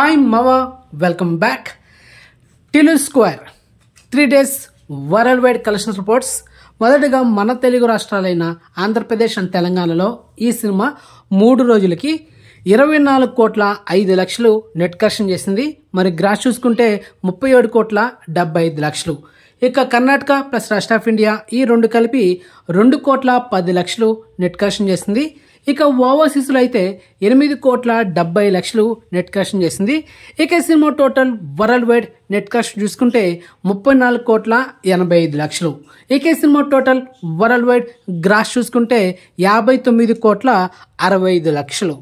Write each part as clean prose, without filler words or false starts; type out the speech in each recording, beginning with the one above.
Hi మావా, welcome back. Tillu square 3 days world wide collection reports. మొదటగా మన తెలుగు రాష్ట్రాలైన ఆంధ్రప్రదేశ్ అండ్ తెలంగాణలో ఈ సినిమా 3 రోజులకి 24,05,00,000 నెట్ కలెక్షన్ చేసింది. మరి గ్రాస్ చూసుకుంటే 37,75,00,000. ఇక Karnataka plus rest of India ఈ రెండు కలిపి 2,10,00,000 నెట్ కలెక్షన్ చేసింది. ఇక ఓవర్సీస్లో అయితే 8,70,00,000 నెట్ కలెక్షన్ చేసింది. ఇక cinema total worldwide net collection చూసుకుంటే 34,85,00,000. ఇక cinema total worldwide gross చూసుకుంటే 59,65,00,000.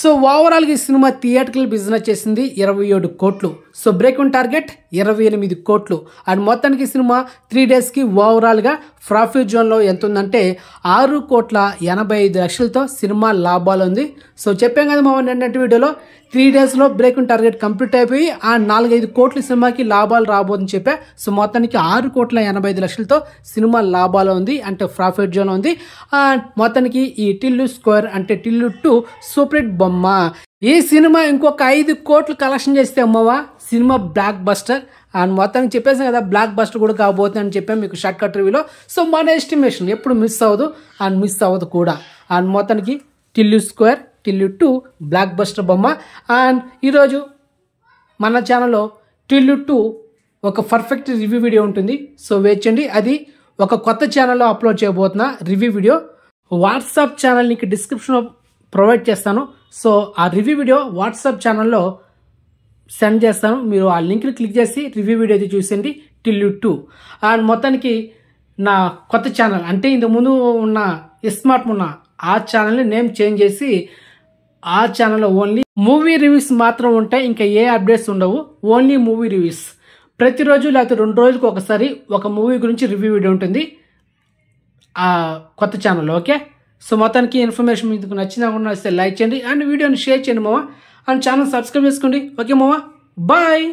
సో ఓవరాల్గా ఈ సినిమా థియేటర్కల్ బిజినెస్ చేసింది 27 కోట్లు. సో బ్రేక్ ఇన్ టార్గెట్ 28 కోట్లు. అండ్ మొత్తానికి సినిమా 3 daysకి ఓవరాల్గా ప్రాఫిట్ జోన్లో ఎంత ఉందంటే 6,85,00,000తో సినిమా లాభాలు ఉంది. సో చెప్పాం కదా మా నిన్నటి వీడియోలో 3 daysలో బ్రేక్ ఇన్ టార్గెట్ కంప్లీట్ అయిపోయి ఆ 4-5 కోట్ల సినిమాకి లాభాలు రాబోదని చెప్పా. సో మొత్తానికి 6,85,00,000తో సినిమా లాభాలు ఉంది, అంటే ప్రాఫిట్ జోన్ ఉంది. మొత్తానికి ఈ టిల్లు స్క్వేర్ అంటే టిల్లు 2 సూపర్ హిట్ బొమ్మ. ఈ సినిమా ఇంకొక 5 కోట్లు కలెక్షన్ చేస్తే అమ్మవా సినిమా బ్లాక్ బస్టర్. అండ్ మొత్తానికి చెప్పేసాం కదా బ్లాక్ బస్టర్ కూడా కాబోతుంది అని చెప్పాం మీకు షార్ట్ కట్ రివ్యూలో. సో మన ఎస్టిమేషన్ ఎప్పుడు మిస్ అవ్వదు అండ్ మిస్ అవ్వదు కూడా. అండ్ మొత్తానికి Tillu square Tillu 2 blockbuster బొమ్మ. అండ్ ఈరోజు మన ఛానల్లో టిల్లు 2 ఒక పర్ఫెక్ట్ రివ్యూ వీడియో ఉంటుంది. సో వెయిట్ చేయండి, అది ఒక కొత్త ఛానల్లో అప్లోడ్ చేయబోతున్నా రివ్యూ వీడియో. వాట్సాప్ ఛానల్ నీకు డిస్క్రిప్షన్లో ప్రొవైడ్ చేస్తాను. సో ఆ రివ్యూ వీడియో వాట్సాప్ ఛానల్లో సెండ్ చేస్తాను. మీరు ఆ లింక్ని క్లిక్ చేసి రివ్యూ వీడియో అయితే చూసేయండి టిల్లు 2. అండ్ మొత్తానికి నా కొత్త ఛానల్ అంటే ఇంతకుముందు ఉన్న స్మార్ట్ ఉన్న ఆ ఛానల్ని నేమ్ చేంజ్ చేసి ఆ ఛానల్లో ఓన్లీ మూవీ రివ్యూస్ మాత్రం ఉంటాయి, ఇంకా ఏ అప్డేట్స్ ఉండవు. Only movie reviews. ప్రతిరోజు లేకపోతే 2 రోజులకు ఒకసారి ఒక మూవీ గురించి రివ్యూ వీడియో ఉంటుంది ఆ కొత్త ఛానల్లో. ఓకే, సో మొత్తానికి ఇన్ఫర్మేషన్ మీకు నచ్చినా కూడా లైక్ చేయండి అండ్ వీడియోని షేర్ చేయండి మావా. అండ్ ఛానల్ సబ్స్క్రైబ్ చేసుకోండి. ఓకే మావా, బాయ్.